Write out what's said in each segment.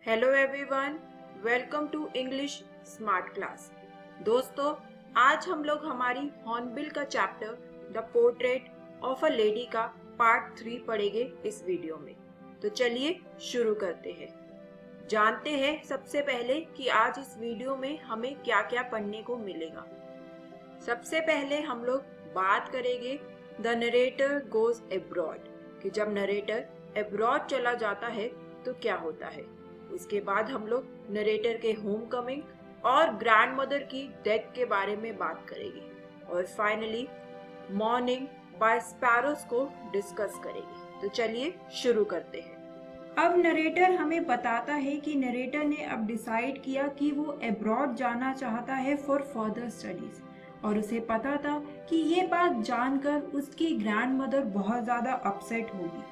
Hello everyone, welcome to English smart class. दोस्तों, आज हम लोग हमारी हॉर्नबिल का chapter the portrait of a lady का पार्ट 3 पढ़ेंगे इस वीडियो में। तो चलिए शुरू करते हैं। जानते हैं सबसे पहले कि आज इस वीडियो में हमें क्या क्या पढ़ने को मिलेगा। सबसे पहले हम लोग बात करेंगे द नरेटर गोज अब्रॉड, कि जब नरेटर अब्रॉड चला जाता है तो क्या होता है। उसके बाद हम लोग नरेटर के होम कमिंग और ग्रैंड मदर की डेथ के बारे में बात करेंगे और फाइनली मॉर्निंग बाय स्पैरोस को डिस्कस करेंगे। तो चलिए शुरू करते हैं। अब नरेटर हमें बताता है कि नरेटर ने अब डिसाइड किया कि वो अब्रॉड जाना चाहता है फॉर फर्दर स्टडीज, और उसे पता था कि ये बात जानकर उसकी ग्रैंड मदर बहुत ज़्यादा अपसेट होगी,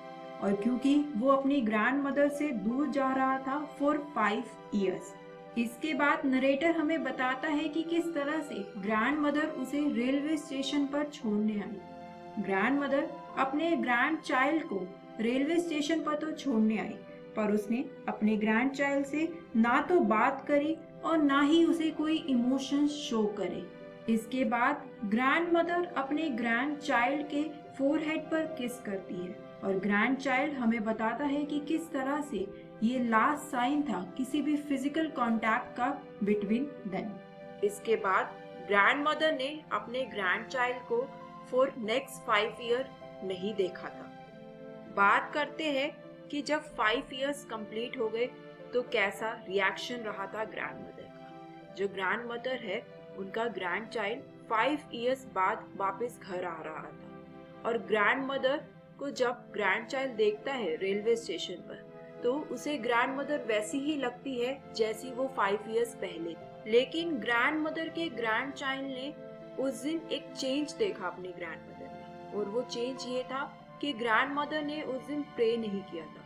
और क्योंकि वो अपनी ग्रैंड मदर से दूर जा रहा था फॉर 5 इयर्स। इसके बाद नरेटर हमें बताता है कि किस तरह से ग्रैंड मदर उसे रेलवे स्टेशन पर छोड़ने आई। ग्रैंड मदर अपने ग्रैंड चाइल्ड को रेलवे स्टेशन पर तो छोड़ने आई, पर उसने अपने ग्रैंड चाइल्ड से ना तो बात करी और ना ही उसे कोई इमोशंस शो करे। इसके बाद ग्रैंड मदर अपने ग्रैंड चाइल्ड के फोरहेड पर किस करती है, और ग्रैंड चाइल्ड हमें बताता है कि किस तरह से ये लास्ट साइन था किसी भी फिजिकल कांटेक्ट का बिटवीन देम। इसके बाद ग्रैंड मदर ने अपने ग्रैंड चाइल्ड को फॉर नेक्स्ट 5 ईयर नहीं देखा था। बात करते हैं कि जब 5 इयर्स कंप्लीट हो गए तो कैसा रिएक्शन रहा था ग्रैंड मदर का। जो ग्रैंड मदर है उनका ग्रैंड चाइल्ड 5 इयर्स बाद वापस घर आ रहा था, और ग्रैंड मदर को जब ग्रैंड चाइल्ड देखता है रेलवे स्टेशन पर तो उसे ग्रैंड मदर वैसी ही लगती है जैसी वो 5 इयर्स पहले थी। लेकिन ग्रैंड मदर के ग्रैंड चाइल्ड ने उस दिन एक चेंज देखा अपने ग्रैंड मदर में, और वो चेंज ये था कि ग्रैंड मदर ने उस दिन प्रे नहीं किया था।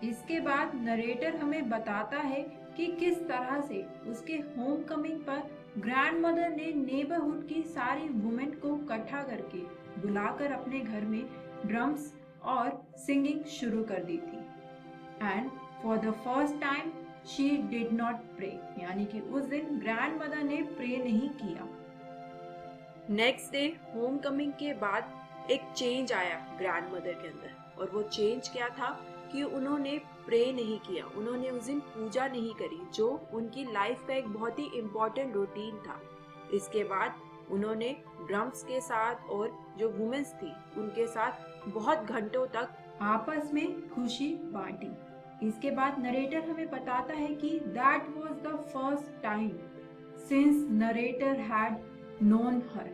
इसके बाद नरेटर हमें बताता है कि किस तरह से उसके होम कमिंग पर ग्रैंड मदर ने नेबरहुड की सारी वुमेन को इकट्ठा करके बुलाकर अपने घर में ड्रम्स और सिंगिंग शुरू कर दी थी। And for the first time she did not pray, यानी कि उस दिन ग्रैंड मदर ने प्रे नहीं किया। नेक्स्ट डे होम कमिंग के बाद एक चेंज आया ग्रैंड मदर के अंदर, और वो चेंज क्या था कि उन्होंने प्रे नहीं किया, उन्होंने उस दिन पूजा नहीं करी, जो उनकी लाइफ का एक बहुत ही इम्पोर्टेंट रूटीन था। इसके बाद उन्होंने ड्रम्स के साथ और जो वुमेन्स थी उनके साथ बहुत घंटों तक आपस में खुशी बांटी। इसके बाद नरेटर हमें बताता है कि that was the first time since narrator had known her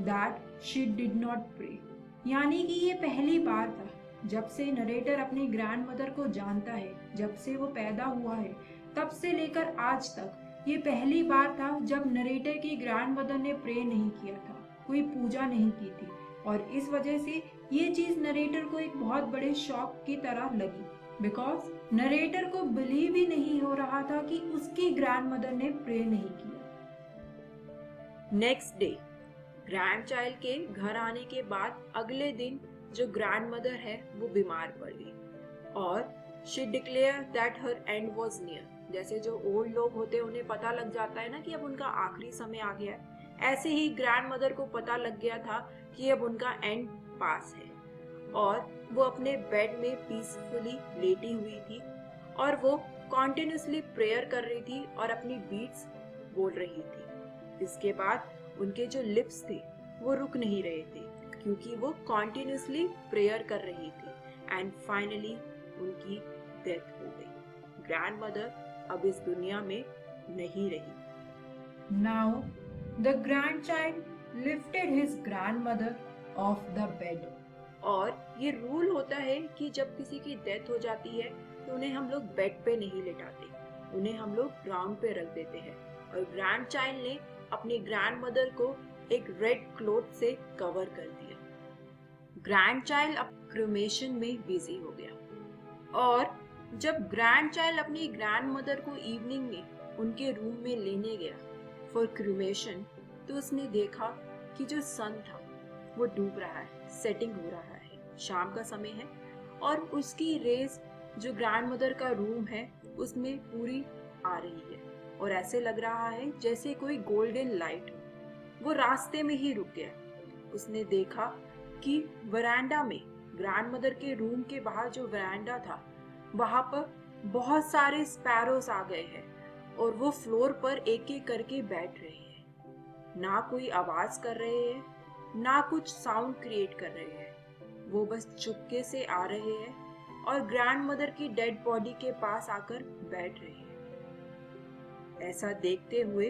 that she did not pray, यानी कि ये पहली बार था जब से नरेटर अपनी ग्रैंड मदर को जानता है, जब से वो पैदा हुआ है तब से लेकर आज तक ये पहली बार था जब नरेटर की ग्रैंड मदर ने प्रे नहीं किया था, कोई पूजा नहीं की थी। और इस वजह से ये चीज नरेटर को एक बहुत बड़े शॉक की तरह लगी, बिकॉज नरेटर को बिलीव ही नहीं हो रहा था कि उसकी ग्रैंड मदर ने प्रे नहीं किया। नेक्स्ट डे ग्रैंड चाइल्ड के घर आने के बाद अगले दिन जो ग्रैंड मदर है वो बीमार पड़ गई, और she declare that her and was near. जैसे जो ओल्ड लोग होते हैं उन्हें पता लग जाता है ना कि अब उनका आखिरी समय आ गया है, ऐसे ही ग्रैंड मदर को पता लग गया था कि अब उनका एंड पास है, और वो अपने बेड में पीसफुली लेटी हुई थी, और वो कॉन्टिन्यूसली प्रेयर कर रही थी और अपनी बीट्स बोल रही थी। इसके बाद उनके जो लिप्स थे वो रुक नहीं रहे थे क्योंकि वो कॉन्टिन्यूसली प्रेयर कर रही थी, एंड फाइनली उनकी डेथ हो गई। ग्रैंड मदर अब इस दुनिया में नहीं रही। Now the grand child lifted his grand mother of the bed, और ये रूल होता है कि जब किसी की डेथ हो जाती है तो उन्हें हम लोग बेड पे नहीं लेटाते, उन्हें हम लोग ग्राउंड पे रख देते हैं, और ग्रैंड चाइल्ड ने अपनी ग्रैंड मदर को एक रेड क्लॉथ से कवर कर दिया। ग्रैंड चाइल्ड अब क्रिमेशन में बिजी हो गया, और जब ग्रैंड चाइल्ड अपनी ग्रैंड मदर को इवनिंग में उनके रूम में लेने गया फॉर क्रिमेशन, तो उसने देखा कि जो सन था वो डूब रहा है, सेटिंग हो रहा है, शाम का समय है, और उसकी रेज जो ग्रैंड मदर का रूम है उसमें पूरी आ रही है और ऐसे लग रहा है जैसे कोई गोल्डन लाइट हो। वो रास्ते में ही रुक गया। उसने देखा कि वरांडा में, ग्रैंडमदर के रूम के बाहर जो वरांडा था, वहां पर बहुत सारे स्पैरोज आ गए हैं और वो फ्लोर पर एक एक करके बैठ रहे हैं। ना कोई आवाज कर रहे हैं, ना कुछ साउंड क्रिएट कर रहे हैं। वो बस चुपके से आ रहे हैं और ग्रैंडमदर की डेड बॉडी के पास आकर बैठ रहे हैं। ऐसा देखते हुए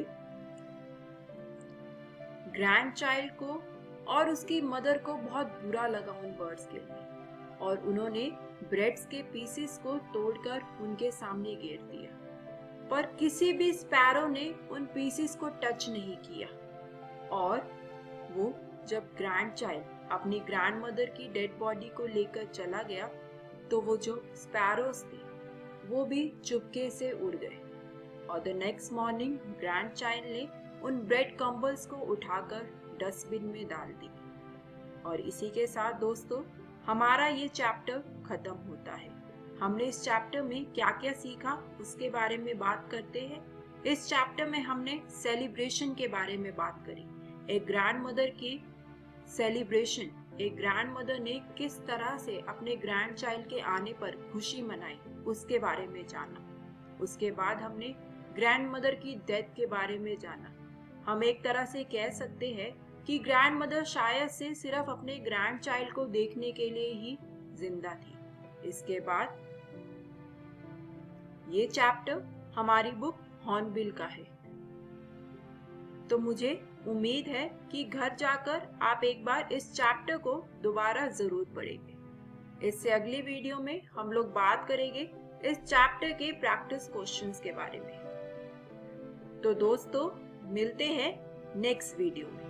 ग्रैंड चाइल्ड को और उसकी मदर को बहुत बुरा लगा उन बर्ड्स के लिए और उन्होंने ब्रेड्स के पीसेस को तोड़कर उनके सामने गिर दिया, पर किसी भी स्पैरो ने उन पीसेस को टच नहीं किया। और वो जब ग्रैंड चाइल्ड अपनी ग्रैंड मदर की डेड बॉडी को लेकर चला गया तो वो जो स्पैरोज थे वो भी चुपके से उड़ गए। और the next morning grand child ने उन ब्रेड कंबल्स को उठाकर डस्टबिन में डाल दी। और इसी के साथ दोस्तों हमारा ये चैप्टर खत्म होता है। हमने इस चैप्टर में क्या क्या सीखा उसके बारे में बात करते हैं। इस चैप्टर में हमने सेलिब्रेशन के बारे में बात करी। एक ग्रैंड मदर की सेलिब्रेशन, एक ग्रैंड मदर ने किस तरह से अपने ग्रैंड चाइल्ड के आने पर खुशी मनाई उसके बारे में जाना। उसके बाद हमने ग्रैंड मदर की डेथ के बारे में जाना। हम एक तरह से कह सकते हैं कि ग्रैंड मदर शायद से सिर्फ अपने ग्रैंड चाइल्ड को देखने के लिए ही जिंदा थी। इसके बाद ये चैप्टर हमारी बुक हॉर्नबिल का है। तो मुझे उम्मीद है कि घर जाकर आप एक बार इस चैप्टर को दोबारा जरूर पढ़ेंगे। इससे अगली वीडियो में हम लोग बात करेंगे इस चैप्टर के प्रैक्टिस क्वेश्चंस के बारे में। तो दोस्तों मिलते हैं नेक्स्ट वीडियो में।